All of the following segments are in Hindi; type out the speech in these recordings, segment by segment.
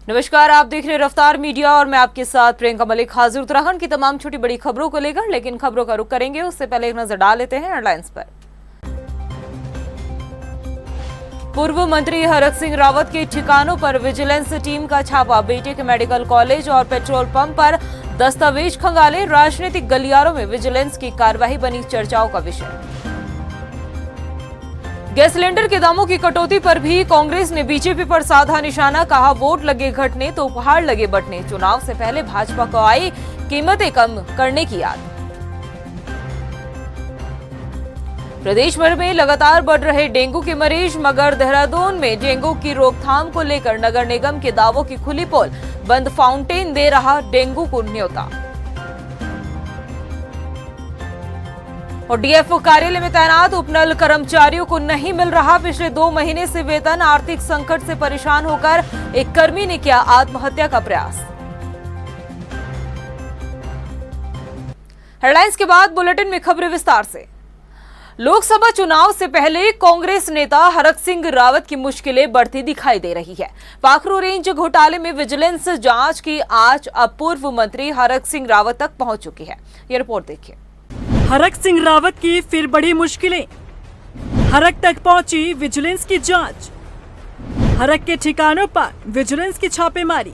नमस्कार, आप देख रहे हैं रफ्तार मीडिया और मैं आपके साथ प्रियंका मलिक हाजिर उत्तराखंड की तमाम छोटी बड़ी खबरों को लेकर। लेकिन खबरों का रुख करेंगे उससे पहले एक नजर डाल लेते हैं हेडलाइंस पर। पूर्व मंत्री हरक सिंह रावत के ठिकानों पर विजिलेंस टीम का छापा। बेटे के मेडिकल कॉलेज और पेट्रोल पंप पर दस्तावेज खंगाले। राजनीतिक गलियारों में विजिलेंस की कार्रवाई बनी चर्चाओं का विषय। गैस सिलेंडर के दामों की कटौती पर भी कांग्रेस ने बीजेपी पर साधा निशाना। कहा, वोट लगे घटने तो उपहार लगे बंटने। चुनाव से पहले भाजपा को आई कीमतें कम करने की याद। प्रदेश भर में लगातार बढ़ रहे डेंगू के मरीज, मगर देहरादून में डेंगू की रोकथाम को लेकर नगर निगम के दावों की खुली पोल। बंद फाउंटेन दे रहा डेंगू को न्योता। और डीएफओ कार्यालय में तैनात उपनल कर्मचारियों को नहीं मिल रहा पिछले 2 महीने से वेतन। आर्थिक संकट से परेशान होकर एक कर्मी ने किया आत्महत्या का प्रयास। हेडलाइंस के बाद बुलेटिन में खबरें विस्तार से। लोकसभा चुनाव से पहले कांग्रेस नेता हरक सिंह रावत की मुश्किलें बढ़ती दिखाई दे रही है। पाखरू रेंज घोटाले में विजिलेंस जांच की आज अब पूर्व मंत्री हरक सिंह रावत तक पहुंच चुकी है। ये रिपोर्ट देखिए। हरक सिंह रावत की फिर बड़ी मुश्किलें। हरक तक पहुंची विजिलेंस की जांच। हरक के ठिकानों पर विजिलेंस की छापेमारी।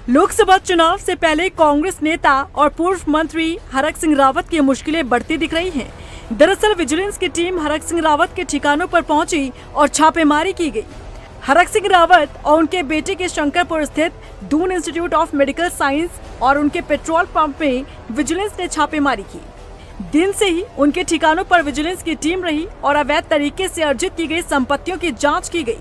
लोकसभा चुनाव से पहले कांग्रेस नेता और पूर्व मंत्री हरक सिंह रावत की मुश्किलें बढ़ती दिख रही हैं। दरअसल विजिलेंस की टीम हरक सिंह रावत के ठिकानों पर पहुंची और छापेमारी की गई। हरक सिंह रावत और उनके बेटे के शंकरपुर स्थित Doon institute of medical science और उनके पेट्रोल पंप में विजिलेंस ने छापेमारी की। दिन से ही उनके ठिकानों पर विजिलेंस की टीम रही और अवैध तरीके से अर्जित की गई संपत्तियों की जांच की गई।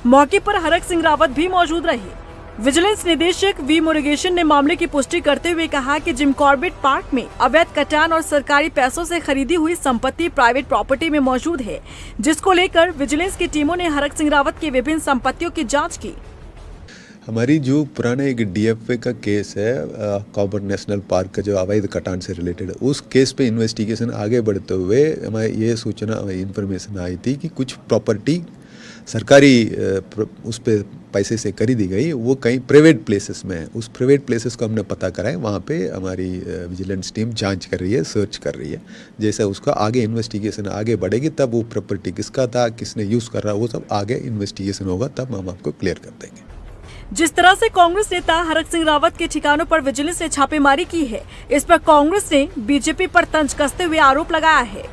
मौके पर हरक सिंह रावत भी मौजूद रहे। विजिलेंस निदेशक वी मुरुगेशन ने मामले की पुष्टि करते हुए कहा कि जिम कॉर्बेट पार्क में अवैध कटान और सरकारी पैसों से खरीदी हुई संपत्ति प्राइवेट प्रॉपर्टी में मौजूद है, जिसको लेकर विजिलेंस की टीमों ने हरक सिंह रावत की विभिन्न संपत्तियों की जाँच की। हमारी जो पुराना एक डीएफए का केस है, कॉबर नेशनल पार्क का जो अवैध कटान से रिलेटेड, उस केस पे इन्वेस्टिगेशन आगे बढ़ते हुए हमें ये सूचना इन्फॉर्मेशन आई थी कि कुछ प्रॉपर्टी सरकारी उस पे पैसे से खरीदी गई, वो कहीं प्राइवेट प्लेसेस में है। उस प्राइवेट प्लेसेस को हमने पता करा है, वहाँ पे हमारी विजिलेंस टीम जांच कर रही है, सर्च कर रही है। जैसे उसका आगे इन्वेस्टिगेशन आगे बढ़ेगी तब वो प्रॉपर्टी किसका था, किसने यूज़ कर रहा, वो सब आगे इन्वेस्टिगेशन होगा, तब हम आपको क्लियर कर देंगे। जिस तरह से कांग्रेस नेता हरक सिंह रावत के ठिकानों पर विजिलेंस ने छापेमारी की है, इस पर कांग्रेस ने बीजेपी पर तंज कसते हुए आरोप लगाया है।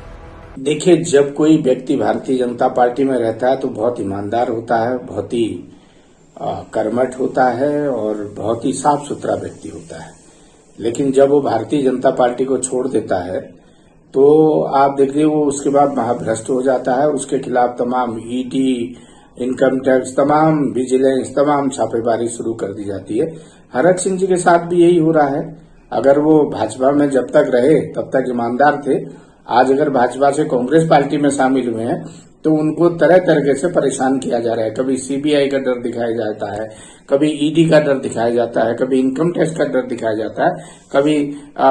देखिए, जब कोई व्यक्ति भारतीय जनता पार्टी में रहता है तो बहुत ईमानदार होता है, बहुत ही कर्मठ होता है और बहुत ही साफ सुथरा व्यक्ति होता है। लेकिन जब वो भारतीय जनता पार्टी को छोड़ देता है तो आप देखिए वो उसके बाद महाभ्रष्ट हो जाता है। उसके खिलाफ तमाम ईडी, इनकम टैक्स, तमाम विजिलेंस, तमाम छापेमारी शुरू कर दी जाती है। हरक सिंह जी के साथ भी यही हो रहा है। अगर वो भाजपा में जब तक रहे तब तक ईमानदार थे, आज अगर भाजपा से कांग्रेस पार्टी में शामिल हुए हैं तो उनको तरह तरह से परेशान किया जा रहा है। कभी सीबीआई का डर दिखाया जाता है, कभी ईडी का डर दिखाया जाता है, कभी इनकम टैक्स का डर दिखाया जाता है, कभी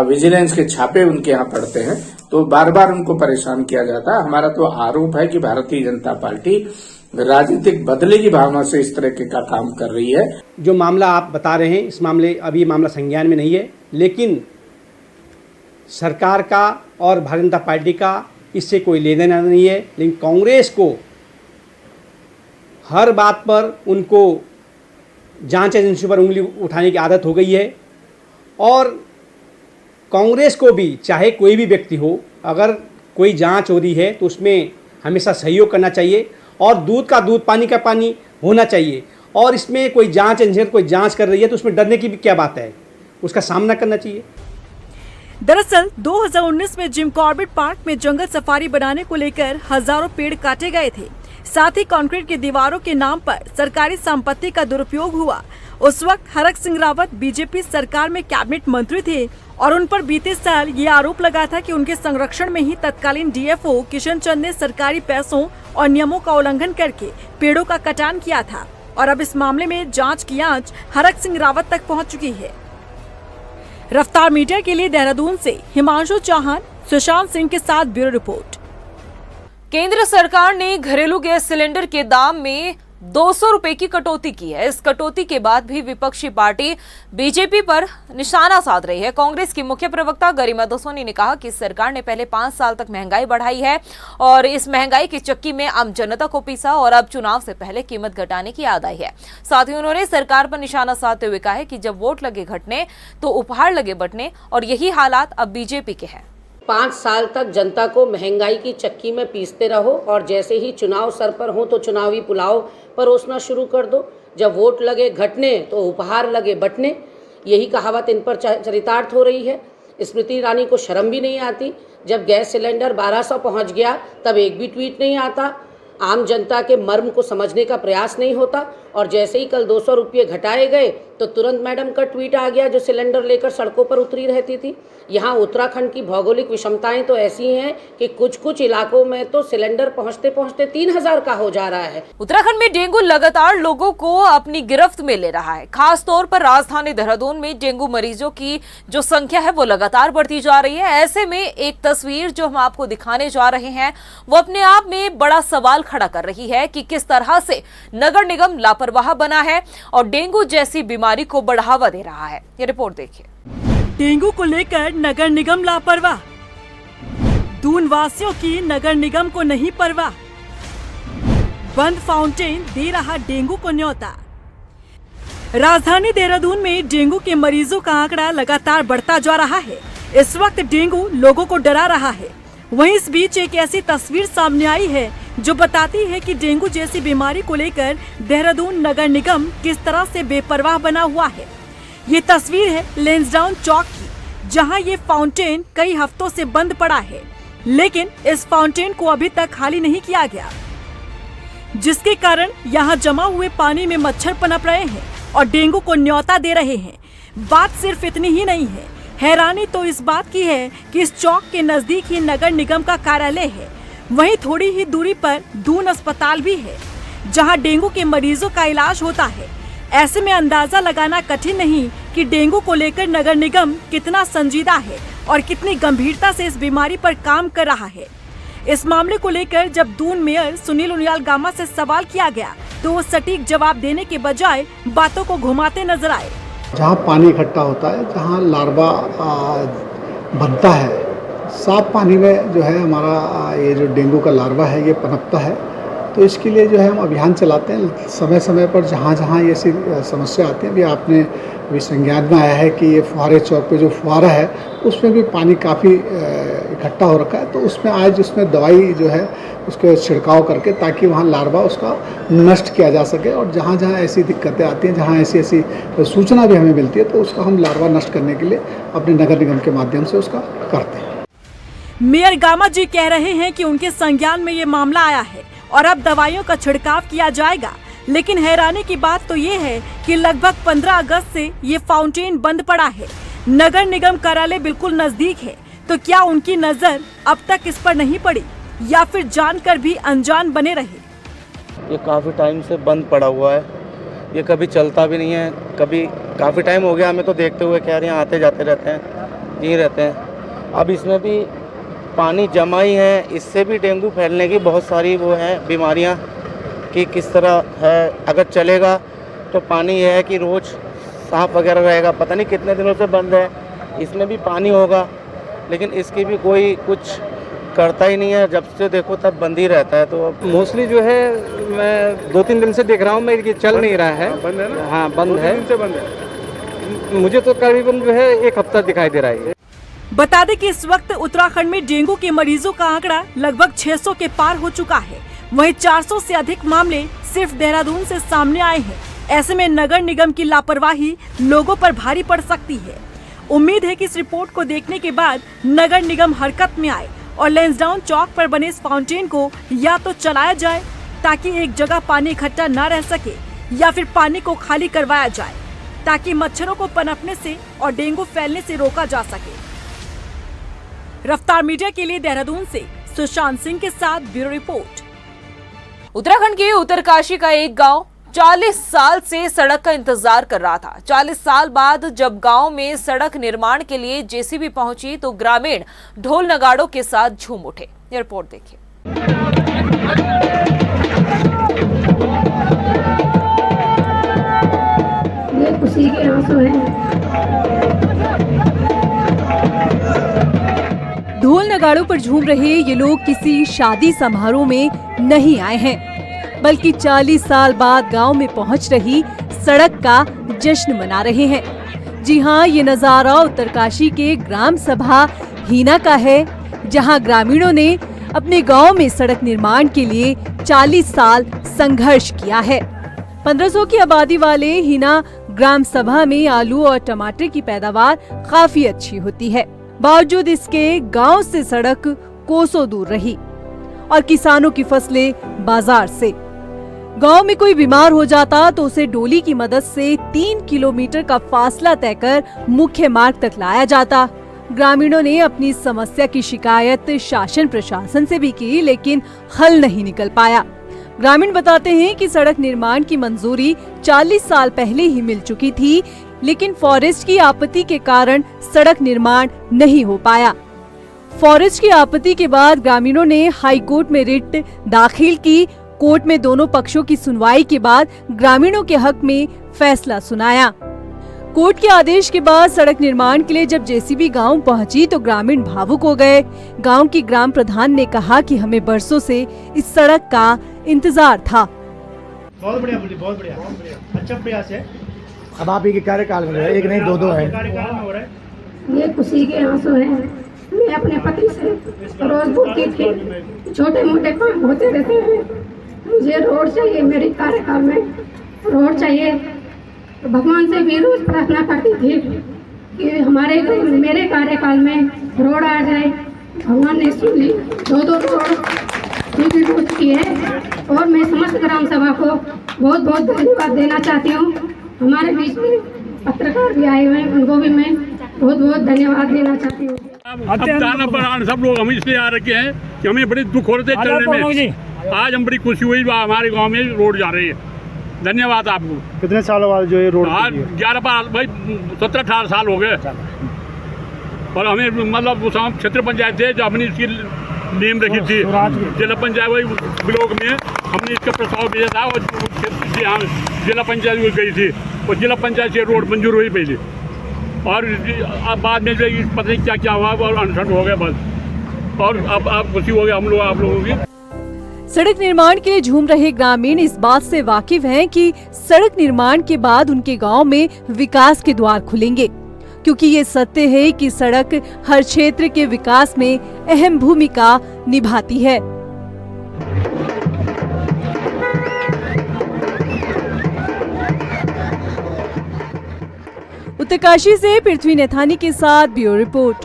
विजिलेंस के छापे उनके यहाँ पड़ते हैं, तो बार बार उनको परेशान किया जाता है। हमारा तो आरोप है कि भारतीय जनता पार्टी राजनीतिक बदले की भावना से इस तरह का काम कर रही है। जो मामला आप बता रहे हैं, इस मामले अभी मामला संज्ञान में नहीं है, लेकिन सरकार का और भारतीय जनता पार्टी का इससे कोई लेना देना नहीं है। लेकिन कांग्रेस को हर बात पर उनको जांच एजेंसी पर उंगली उठाने की आदत हो गई है और कांग्रेस को भी, चाहे कोई भी व्यक्ति हो, अगर कोई जांच हो रही है तो उसमें हमेशा सहयोग करना चाहिए और दूध का दूध, पानी का पानी होना चाहिए। और इसमें कोई जांच एजेंसी कोई जांच कर रही है तो उसमें डरने की भी क्या बात है, उसका सामना करना चाहिए। दरअसल 2019 में जिम कॉर्बेट पार्क में जंगल सफारी बनाने को लेकर हजारों पेड़ काटे गए थे। साथ ही कंक्रीट की दीवारों के नाम पर सरकारी संपत्ति का दुरुपयोग हुआ। उस वक्त हरक सिंह रावत बीजेपी सरकार में कैबिनेट मंत्री थे और उन पर बीते साल ये आरोप लगा था कि उनके संरक्षण में ही तत्कालीन डीएफओ किशन चंद ने सरकारी पैसों और नियमों का उल्लंघन करके पेड़ों का कटान किया था। और अब इस मामले में जांच की आंच हरक सिंह रावत तक पहुंच चुकी है। रफ्तार मीडिया के लिए देहरादून से हिमांशु चौहान, सुशांत सिंह के साथ ब्यूरो रिपोर्ट। केंद्र सरकार ने घरेलू गैस सिलेंडर के दाम में 200 रुपए की कटौती की है। इस कटौती के बाद भी विपक्षी पार्टी बीजेपी पर निशाना साध रही है। कांग्रेस की मुख्य प्रवक्ता गरिमा दसोनी ने कहा कि सरकार ने पहले 5 साल तक महंगाई बढ़ाई है और इस महंगाई की चक्की में आम जनता को पीसा और अब चुनाव से पहले कीमत घटाने की याद आई है। साथ ही उन्होंने सरकार पर निशाना साधते हुए कहा है कि जब वोट लगे घटने तो उपहार लगे बंटने और यही हालात अब बीजेपी के हैं। 5 साल तक जनता को महंगाई की चक्की में पीसते रहो और जैसे ही चुनाव सर पर हो तो चुनावी पुलाव परोसना शुरू कर दो। जब वोट लगे घटने तो उपहार लगे बंटने, यही कहावत इन पर चरितार्थ हो रही है। स्मृति ईरानी को शर्म भी नहीं आती। जब गैस सिलेंडर 1200 पहुंच गया तब एक भी ट्वीट नहीं आता, आम जनता के मर्म को समझने का प्रयास नहीं होता और जैसे ही कल 200 रुपये घटाए गए तो तुरंत मैडम का ट्वीट आ गया जो सिलेंडर लेकर सड़कों पर उतरी रहती थी। यहाँ उत्तराखंड की भौगोलिक विषमताएं तो ऐसी हैं कि कुछ इलाकों में तो सिलेंडर पहुंचते पहुंचते 3000 का हो जा रहा है। उत्तराखंड में डेंगू लगातार लोगों को अपनी गिरफ्त में ले रहा है। खास तौर पर राजधानी देहरादून में डेंगू मरीजों की जो संख्या है वो लगातार बढ़ती जा रही है। ऐसे में एक तस्वीर जो हम आपको दिखाने जा रहे हैं वो अपने आप में बड़ा सवाल खड़ा कर रही है कि किस तरह से नगर निगम लापरवाह बना है और डेंगू जैसी बीमारी को बढ़ावा दे रहा है। ये रिपोर्ट देखिए। डेंगू को लेकर नगर निगम लापरवाह, दून वासियों की नगर निगम को नहीं परवाह, बंद फाउंटेन दे रहा डेंगू को न्योता। राजधानी देहरादून में डेंगू के मरीजों का आंकड़ा लगातार बढ़ता जा रहा है। इस वक्त डेंगू लोगों को डरा रहा है। वहीं इस बीच एक ऐसी तस्वीर सामने आई है जो बताती है कि डेंगू जैसी बीमारी को लेकर देहरादून नगर निगम किस तरह से बेपरवाह बना हुआ है। ये तस्वीर है लेंसडाउन चौक की, जहां ये फाउंटेन कई हफ्तों से बंद पड़ा है, लेकिन इस फाउंटेन को अभी तक खाली नहीं किया गया, जिसके कारण यहां जमा हुए पानी में मच्छर पनप रहे हैं और डेंगू को न्योता दे रहे हैं। बात सिर्फ इतनी ही नहीं है, हैरानी तो इस बात की है कि इस चौक के नजदीक ही नगर निगम का कार्यालय है। वहीं थोड़ी ही दूरी पर दून अस्पताल भी है, जहां डेंगू के मरीजों का इलाज होता है। ऐसे में अंदाजा लगाना कठिन नहीं कि डेंगू को लेकर नगर निगम कितना संजीदा है और कितनी गंभीरता से इस बीमारी पर काम कर रहा है। इस मामले को लेकर जब दून मेयर सुनील उनियाल गामा से सवाल किया गया तो वो सटीक जवाब देने के बजाय बातों को घुमाते नजर आए। जहाँ पानी इकट्ठा होता है, जहाँ लार्वा बनता है, साफ पानी में जो है हमारा ये जो डेंगू का लार्वा है ये पनपता है। तो इसके लिए जो है हम अभियान चलाते हैं समय समय पर, जहाँ जहाँ ये ऐसी समस्या आती है। अभी आपने अभी संज्ञान में आया है कि ये फुहारे चौक पे जो फुहारा है उसमें भी पानी काफ़ी इकट्ठा हो रखा है। तो उसमें आज उसमें दवाई जो है उसको छिड़काव करके ताकि वहाँ लार्वा उसका नष्ट किया जा सके। और जहाँ जहाँ ऐसी दिक्कतें आती हैं, जहाँ ऐसी ऐसी सूचना भी हमें मिलती है तो उसका हम लार्वा नष्ट करने के लिए अपने नगर निगम के माध्यम से उसका करते हैं। मेयर गामा जी कह रहे हैं कि उनके संज्ञान में ये मामला आया है और अब दवाइयों का छिड़काव किया जाएगा। लेकिन हैरानी की बात तो ये है कि लगभग 15 अगस्त से ये फाउंटेन बंद पड़ा है। नगर निगम कार्यालय बिल्कुल नजदीक है, तो क्या उनकी नजर अब तक इस पर नहीं पड़ी या फिर जानकर भी अनजान बने रहे? ये काफ़ी टाइम से बंद पड़ा हुआ है, ये कभी चलता भी नहीं है। कभी काफ़ी टाइम हो गया हमें तो देखते हुए, कह रहे हैं आते जाते रहते हैं, यहीं रहते हैं। अब इसमें भी पानी जमा ही है, इससे भी डेंगू फैलने की बहुत सारी वो है बीमारियां कि किस तरह है। अगर चलेगा तो पानी है कि रोज़ साफ वगैरह रहेगा, पता नहीं कितने दिनों से बंद है, इसमें भी पानी होगा, लेकिन इसकी भी कोई कुछ करता ही नहीं है। जब से देखो तब बंद ही रहता है। तो मोस्टली जो है मैं 2-3 दिन से देख रहा हूँ मैं, ये चल नहीं रहा है। बंद है ना? हाँ बंद है, से बंद है। मुझे तो करीबन जो है 1 हफ्ता दिखाई दे रहा है। बता दें कि इस वक्त उत्तराखंड में डेंगू के मरीजों का आंकड़ा लगभग 600 के पार हो चुका है। वहीं 400 से अधिक मामले सिर्फ देहरादून से सामने आए हैं। ऐसे में नगर निगम की लापरवाही लोगों पर भारी पड़ सकती है। उम्मीद है कि इस रिपोर्ट को देखने के बाद नगर निगम हरकत में आए और लेंसडाउन चौक पर बने इस फाउंटेन को या तो चलाया जाए ताकि एक जगह पानी इकट्ठा न रह सके, या फिर पानी को खाली करवाया जाए ताकि मच्छरों को पनपने से और डेंगू फैलने से रोका जा सके। रफ्तार मीडिया के लिए देहरादून से सुशांत सिंह के साथ ब्यूरो रिपोर्ट। उत्तराखंड के उत्तरकाशी का एक गांव 40 साल से सड़क का इंतजार कर रहा था। 40 साल बाद जब गांव में सड़क निर्माण के लिए जेसीबी पहुंची तो ग्रामीण ढोल नगाड़ों के साथ झूम उठे। ये रिपोर्ट देखिए। खुशी के आंसू हैं। ढोल नगाड़ों पर झूम रहे ये लोग किसी शादी समारोह में नहीं आए हैं, बल्कि 40 साल बाद गांव में पहुंच रही सड़क का जश्न मना रहे हैं। जी हां, ये नजारा उत्तरकाशी के ग्राम सभा हीना का है, जहां ग्रामीणों ने अपने गांव में सड़क निर्माण के लिए 40 साल संघर्ष किया है। 1500 की आबादी वाले हीना ग्राम सभा में आलू और टमाटर की पैदावार काफी अच्छी होती है। बावजूद इसके गांव से सड़क कोसों दूर रही और किसानों की फसलें बाजार से। गांव में कोई बीमार हो जाता तो उसे डोली की मदद से 3 किलोमीटर का फासला तय कर मुख्य मार्ग तक लाया जाता। ग्रामीणों ने अपनी समस्या की शिकायत शासन प्रशासन से भी की, लेकिन हल नहीं निकल पाया। ग्रामीण बताते हैं कि सड़क निर्माण की मंजूरी 40 साल पहले ही मिल चुकी थी, लेकिन फॉरेस्ट की आपत्ति के कारण सड़क निर्माण नहीं हो पाया। फॉरेस्ट की आपत्ति के बाद ग्रामीणों ने हाई कोर्ट में रिट दाखिल की। कोर्ट में दोनों पक्षों की सुनवाई के बाद ग्रामीणों के हक में फैसला सुनाया। कोर्ट के आदेश के बाद सड़क निर्माण के लिए जब जेसीबी गांव पहुंची तो ग्रामीण भावुक हो गए। गांव की ग्राम प्रधान ने कहा कि हमें बरसों से इस सड़क का इंतजार था। बहुत बढ़िया बोली, बहुत बढ़िया, अच्छा प्रयास है। अब आप एक कार्यकाल में एक नहीं दो है। ये खुशी के आंसू हैं। मैं अपने पति से रोज बोलती थी, छोटे मोटे काम होते रहते हैं, मुझे रोड चाहिए, मेरे कार्यकाल में रोड चाहिए। तो भगवान से भी रोज प्रार्थना करती थी कि मेरे कार्यकाल में रोड आ जाए। भगवान ने सुन ली, 2 रोड हो चुकी है और मैं समस्त ग्राम सभा को बहुत बहुत धन्यवाद देना चाहती हूँ। हमारे बीच में पत्रकार भी आए हुए हैं, उनको भी मैं बहुत बहुत धन्यवाद देना चाहती हूँ। अब दाना पर सब लोग हम इसलिए आ रखे हैं कि हमें बड़े दुख हो रहे थे चलने में। आज हम बड़ी खुशी हुई, हमारे गांव में रोड जा रही है। धन्यवाद आपको। कितने सालों बाद जो ये रोड? 11 भाई 17-18 साल हो गए। और हमें मतलब उस क्षेत्र पंचायत थे जो हमने इसकी नींव रखी थी, जिला पंचायत वही ब्लॉक में हमने इसका प्रस्ताव भेजा था और यहाँ जिला पंचायत गई थी और जिला पंचायत से रोड मंजूर हुई पहले। और अब बाद में पता नहीं क्या क्या हुआ और अनशन हो गया बस। और अब खुशी हो गया हम लोग आप लोगों की। सड़क निर्माण के लिए झूम रहे ग्रामीण इस बात से वाकिफ हैं कि सड़क निर्माण के बाद उनके गांव में विकास के द्वार खुलेंगे, क्योंकि ये सत्य है कि सड़क हर क्षेत्र के विकास में अहम भूमिका निभाती है। उत्तरकाशी से पृथ्वी नेथानी के साथ ब्यूरो रिपोर्ट।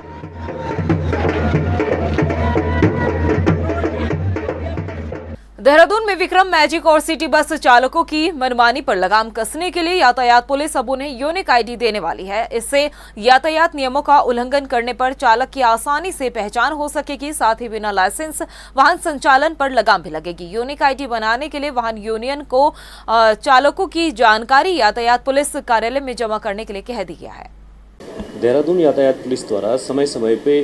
देहरादून में विक्रम मैजिक और सिटी बस चालकों की मनमानी पर लगाम कसने के लिए यातायात पुलिस अब उन्हें यूनिक आईडी देने वाली है। इससे यातायात नियमों का उल्लंघन करने पर चालक की आसानी से पहचान हो सकेगी, साथ ही बिना लाइसेंस वाहन संचालन पर लगाम भी लगेगी। यूनिक आईडी बनाने के लिए वाहन यूनियन को चालकों की जानकारी यातायात पुलिस कार्यालय में जमा करने के लिए कह दिया है। देहरादून यातायात पुलिस द्वारा समय समय पे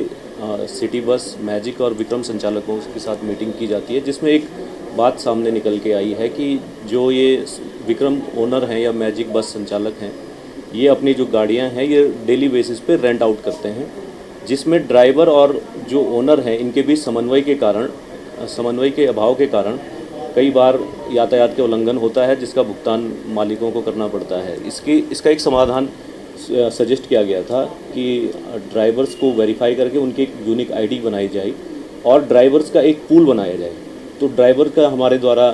सिटी बस, मैजिक और विक्रम संचालकों के साथ मीटिंग की जाती है, जिसमें एक बात सामने निकल के आई है कि जो ये विक्रम ओनर हैं या मैजिक बस संचालक हैं, ये अपनी जो गाड़ियां हैं ये डेली बेसिस पे रेंट आउट करते हैं, जिसमें ड्राइवर और जो ओनर हैं इनके बीच समन्वय के अभाव के कारण कई बार यातायात के उल्लंघन होता है, जिसका भुगतान मालिकों को करना पड़ता है। इसका एक समाधान सजेस्ट किया गया था कि ड्राइवर्स को वेरीफाई करके उनकी एक यूनिक आईडी बनाई जाए और ड्राइवर्स का एक पूल बनाया जाए। तो ड्राइवर का हमारे द्वारा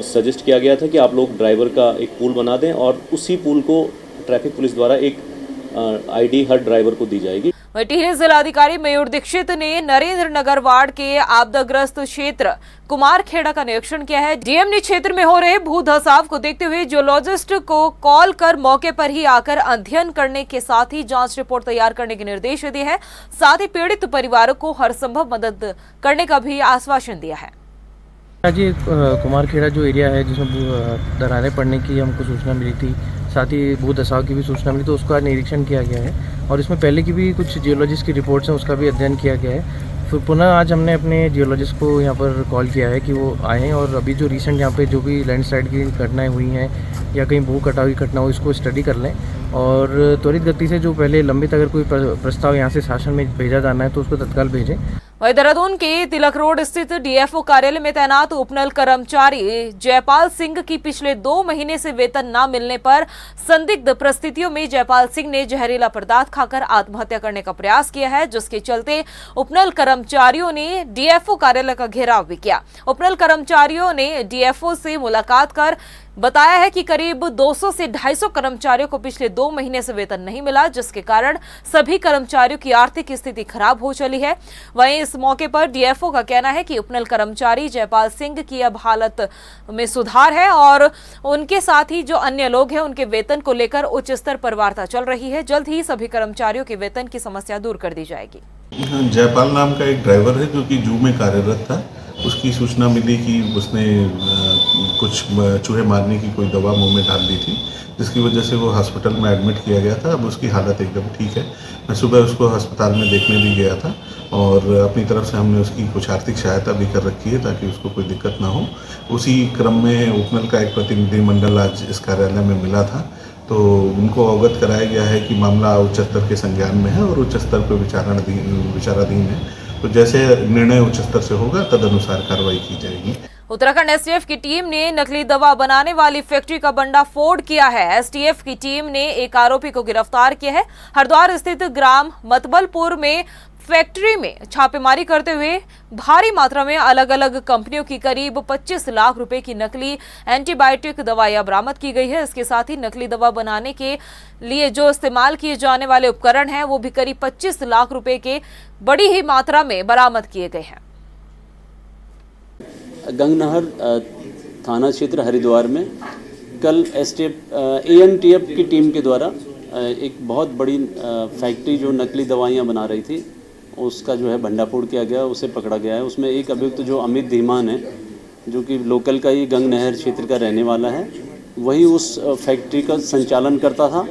सजेस्ट किया गया था कि आप लोग ड्राइवर का एक पूल बना दें और उसी पूल को ट्रैफिक पुलिस द्वारा एक आईडी हर ड्राइवर को दी जाएगी। टिहरी जिलाधिकारी मयूर दीक्षित ने नरेंद्र नगर वार्ड के आपदाग्रस्त क्षेत्र कुमारखेड़ा का निरीक्षण किया है। डीएम ने क्षेत्र में हो रहे भू धसाव को देखते हुए जियोलॉजिस्ट को कॉल कर मौके पर ही आकर अध्ययन करने के साथ ही जांच रिपोर्ट तैयार करने के निर्देश दिए हैं। साथ ही पीड़ित परिवारों को हर संभव मदद करने का भी आश्वासन दिया है। आज ये कुमारखेड़ा जो एरिया है जिसमें दरारें पड़ने की हमको सूचना मिली थी, साथ ही भू धसाव की भी सूचना मिली, तो उसका निरीक्षण किया गया है और इसमें पहले की भी कुछ जियोलॉजिस्ट की रिपोर्ट्स हैं उसका भी अध्ययन किया गया है। फिर पुनः आज हमने अपने जियोलॉजिस्ट को यहाँ पर कॉल किया है कि वो आएँ और अभी जो रिसेंट यहाँ पे जो भी लैंडस्लाइड की घटनाएं हुई हैं या कहीं भू कटाव की घटना हो, इसको स्टडी कर लें और त्वरित गति से जो पहले लंबित अगर कोई प्रस्ताव यहाँ से शासन में भेजा जाना है तो उसको तत्काल भेजें। वहीं देहरादून के तिलक रोड स्थित डीएफओ कार्यालय में तैनात उपनल कर्मचारी जयपाल सिंह की पिछले 2 महीने से वेतन न मिलने पर संदिग्ध परिस्थितियों में जयपाल सिंह ने जहरीला पदार्थ खाकर आत्महत्या करने का प्रयास किया है, जिसके चलते उपनल कर्मचारियों ने डीएफओ कार्यालय का घेराव भी किया। उपनल कर्मचारियों ने डीएफओ से मुलाकात कर बताया है कि करीब 200 से 250 कर्मचारियों को पिछले 2 महीने से वेतन नहीं मिला, जिसके कारण सभी कर्मचारियों की आर्थिक स्थिति खराब हो चली है। वहीं इस मौके पर डीएफओ का कहना है कि उपनल कर्मचारी जयपाल सिंह की अब हालत में सुधार है और उनके साथ ही जो अन्य लोग हैं उनके वेतन को लेकर उच्च स्तर पर वार्ता चल रही है। जल्द ही सभी कर्मचारियों के वेतन की समस्या दूर कर दी जाएगी। जयपाल नाम का एक ड्राइवर है जो कि जू में कार्यरत था। उसकी सूचना मिली कि उसने कुछ चूहे मारने की कोई दवा मुंह में डाल दी थी, जिसकी वजह से वो हॉस्पिटल में एडमिट किया गया था। अब उसकी हालत एकदम ठीक है। मैं सुबह उसको अस्पताल में देखने भी गया था और अपनी तरफ से हमने उसकी कुछ आर्थिक सहायता भी कर रखी है ताकि उसको कोई दिक्कत ना हो। उसी क्रम में उपनल का एक प्रतिनिधिमंडल आज इस कार्यालय में मिला था, तो उनको अवगत कराया गया है कि मामला उच्च स्तर के संज्ञान में है और उच्च स्तर पर विचाराधीन है। तो जैसे निर्णय उच्च स्तर से होगा तद अनुसार कार्रवाई की जाएगी। उत्तराखंड एसटीएफ की टीम ने नकली दवा बनाने वाली फैक्ट्री का भंडाफोड़ किया है। एसटीएफ की टीम ने एक आरोपी को गिरफ्तार किया है। हरिद्वार स्थित ग्राम मतबलपुर में फैक्ट्री में छापेमारी करते हुए भारी मात्रा में अलग अलग कंपनियों की करीब 25 लाख रुपए की नकली एंटीबायोटिक दवाइयां बरामद की गई है। इसके साथ ही नकली दवा बनाने के लिए जो इस्तेमाल किए जाने वाले उपकरण हैं वो भी करीब 25 लाख रुपए के बड़ी ही मात्रा में बरामद किए गए हैं। गंगनहर थाना क्षेत्र हरिद्वार में कल एसटीएफ एएनटीएफ की टीम के द्वारा एक बहुत बड़ी फैक्ट्री जो नकली दवाइयां बना रही थी उसका जो है भंडाफोड़ किया गया, उसे पकड़ा गया है। उसमें एक अभियुक्त जो अमित धीमान है, जो कि लोकल का ही गंगनहर क्षेत्र का रहने वाला है, वही उस फैक्ट्री का संचालन करता था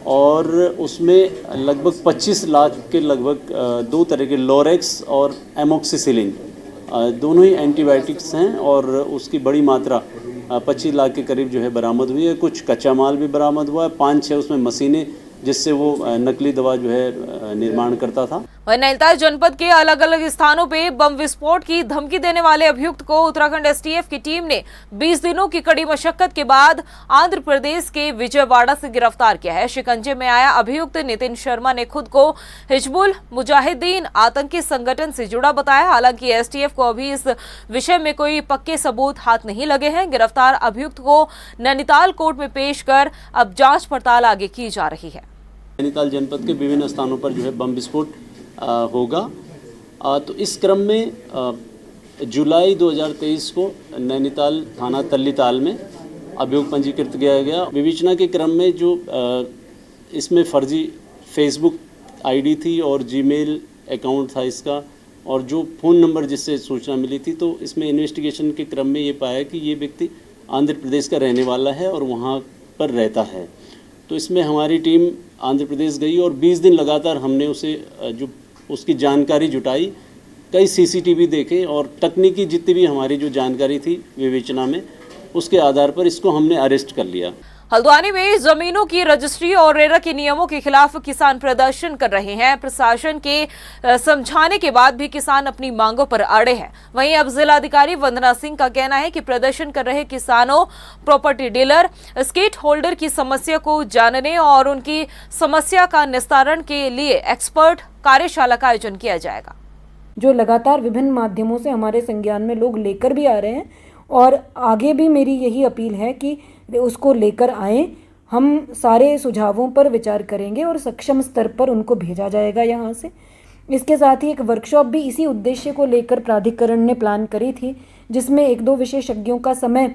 और उसमें लगभग 25 लाख के लगभग 2 तरह के लोरेक्स और एमोक्सिसिलिन दोनों ही एंटीबायोटिक्स हैं और उसकी बड़ी मात्रा 25 लाख के करीब जो है बरामद हुई है। कुछ कच्चा माल भी बरामद हुआ है, 5-6 उसमें मशीनें जिससे वो नकली दवा जो है निर्माण करता था। वहीं नैनीताल जनपद के अलग अलग स्थानों पे बम विस्फोट की धमकी देने वाले अभियुक्त को उत्तराखंड एसटीएफ की टीम ने 20 दिनों की कड़ी मशक्कत के बाद आंध्र प्रदेश के विजयवाड़ा से गिरफ्तार किया है। शिकंजे में आया अभियुक्त नितिन शर्मा ने खुद को हिजबुल मुजाहिदीन आतंकी संगठन से जुड़ा बताया। हालांकि एसटीएफ को अभी इस विषय में कोई पक्के सबूत हाथ नहीं लगे हैं। गिरफ्तार अभियुक्त को नैनीताल कोर्ट में पेश कर अब जांच पड़ताल आगे की जा रही है। नैनीताल जनपद के विभिन्न स्थानों पर जो है बम विस्फोट होगा। तो इस क्रम में जुलाई 2023 को नैनीताल थाना तल्लीताल में अभियोग पंजीकृत किया गया। विवेचना के क्रम में जो इसमें फर्जी फेसबुक आईडी थी और जीमेल अकाउंट था इसका और जो फ़ोन नंबर जिससे सूचना मिली थी, तो इसमें इन्वेस्टिगेशन के क्रम में ये पाया कि ये व्यक्ति आंध्र प्रदेश का रहने वाला है और वहाँ पर रहता है। तो इसमें हमारी टीम आंध्र प्रदेश गई और 20 दिन लगातार हमने उसे जो उसकी जानकारी जुटाई, कई सीसीटीवी देखे और तकनीकी जितनी भी हमारी जो जानकारी थी विवेचना में, उसके आधार पर इसको हमने अरेस्ट कर लिया। हल्द्वानी में जमीनों की रजिस्ट्री और रेरा के नियमों के खिलाफ किसान प्रदर्शन कर रहे हैं। प्रशासन के समझाने के बाद भी किसान अपनी मांगों पर अड़े हैं। वहीं अब जिलाधिकारी वंदना सिंह का कहना है कि प्रदर्शन कर रहे किसानों, प्रॉपर्टी डीलर, स्टेक होल्डर की समस्या को जानने और उनकी समस्या का निस्तारण के लिए एक्सपर्ट कार्यशाला का आयोजन किया जाएगा। जो लगातार विभिन्न माध्यमों से हमारे संज्ञान में लोग लेकर भी आ रहे हैं और आगे भी मेरी यही अपील है कि उसको लेकर आएं। हम सारे सुझावों पर विचार करेंगे और सक्षम स्तर पर उनको भेजा जाएगा यहाँ से। इसके साथ ही एक वर्कशॉप भी इसी उद्देश्य को लेकर प्राधिकरण ने प्लान करी थी, जिसमें 1-2 विशेषज्ञों का समय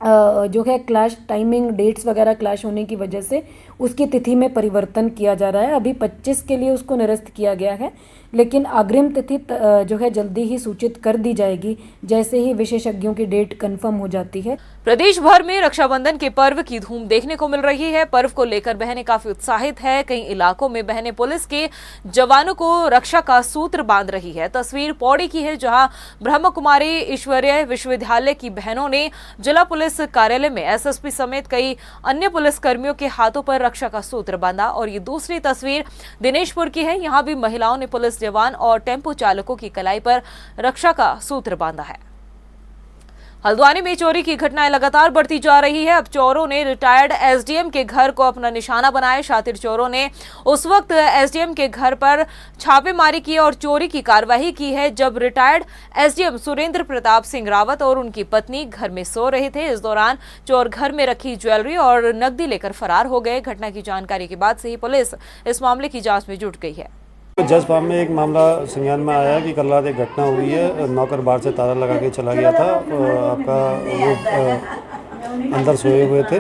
जो है क्लैश, टाइमिंग, डेट्स वगैरह क्लैश होने की वजह से उसकी तिथि में परिवर्तन किया जा रहा है। अभी 25 के लिए उसको निरस्त किया गया है, लेकिन अग्रिम तिथि जो है जल्दी ही सूचित कर दी जाएगी जैसे ही विशेषज्ञों की डेट कंफर्म हो जाती है। प्रदेश भर में रक्षाबंधन के पर्व की धूम देखने को मिल रही है। पर्व को लेकर बहनें काफी उत्साहित है। कई इलाकों में बहनें पुलिस के जवानों को रक्षा का सूत्र बांध रही है। तस्वीर पौड़ी की है, जहां ब्रह्म कुमारी ईश्वरीय विश्वविद्यालय की बहनों ने जिला पुलिस कार्यालय में एसएसपी समेत कई अन्य पुलिस कर्मियों के हाथों पर रक्षा का सूत्र बांधा। और ये दूसरी तस्वीर दिनेशपुर की है। यहाँ भी महिलाओं ने पुलिस जवान और टेम्पो चालकों की कलाई पर रक्षा का सूत्र बांधा है। हल्द्वानी में चोरी की घटनाएं लगातार बढ़ती जा रही है। अब चोरों ने रिटायर्ड एसडीएम के घर को अपना निशाना बनाया। शातिर चोरों ने उस वक्त एसडीएम के घर पर छापेमारी की और चोरी की कार्रवाई की है जब रिटायर्ड एसडीएम सुरेंद्र प्रताप सिंह रावत और उनकी पत्नी घर में सो रहे थे। इस दौरान चोर घर में रखी ज्वेलरी और नकदी लेकर फरार हो गए। घटना की जानकारी के बाद से ही पुलिस इस मामले की जांच में जुट गई है। जज फार्म में एक मामला संज्ञान में आया कि कल रात एक घटना हुई है। नौकर बाहर से ताला लगा के चला गया था। आपका वो अंदर सोए हुए थे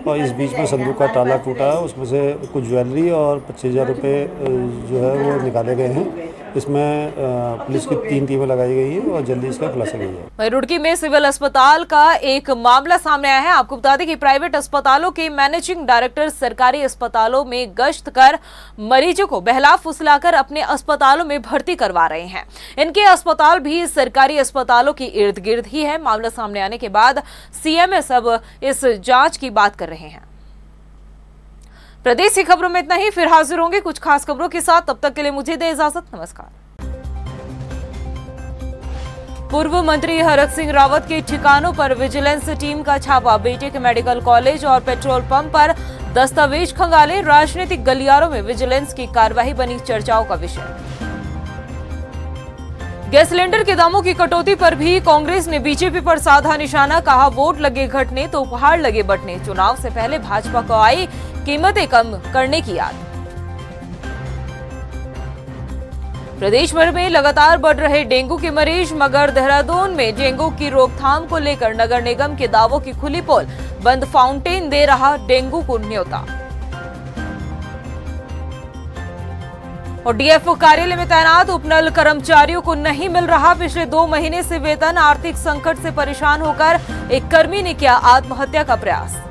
और इस बीच में संदूक का ताला टूटा, उसमें से कुछ ज्वेलरी और 25,000 रुपये जो है वो निकाले गए हैं। इसमें पुलिस की 3 टीमें लगाई गई हैं और जल्दी इसका खुलासा किया जाएगा। वहीं रुड़की में सिविल अस्पताल का एक मामला सामने आया है। आपको बता दें कि प्राइवेट अस्पतालों के मैनेजिंग डायरेक्टर सरकारी अस्पतालों में गश्त कर मरीजों को बहला फुसलाकर अपने अस्पतालों में भर्ती करवा रहे हैं। इनके अस्पताल भी सरकारी अस्पतालों के इर्द गिर्द ही है। मामला सामने आने के बाद सीएमएस अब इस जांच की बात कर रहे हैं। प्रदेश की खबरों में इतना ही। फिर हाजिर होंगे कुछ खास खबरों के साथ। तब तक के लिए मुझे दे इजाजत। नमस्कार। पूर्व मंत्री हरक सिंह रावत के ठिकानों पर विजिलेंस टीम का छापा। बीटेक मेडिकल कॉलेज और पेट्रोल पंप पर दस्तावेज खंगाले। राजनीतिक गलियारों में विजिलेंस की कार्रवाई बनी चर्चाओं का विषय। गैस सिलेंडर के दामों की कटौती पर भी कांग्रेस ने बीजेपी पर साधा निशाना। कहा वोट लगे घटने तो उपहार लगे बंटने। चुनाव से पहले भाजपा को आई कीमतें कम करने की याद। प्रदेश भर में लगातार बढ़ रहे डेंगू के मरीज, मगर देहरादून में डेंगू की रोकथाम को लेकर नगर निगम के दावों की खुली पोल। बंद फाउंटेन दे रहा डेंगू को न्योता। और डीएफओ कार्यालय में तैनात उपनल कर्मचारियों को नहीं मिल रहा पिछले 2 महीने से वेतन। आर्थिक संकट से परेशान होकर एक कर्मी ने किया आत्महत्या का प्रयास।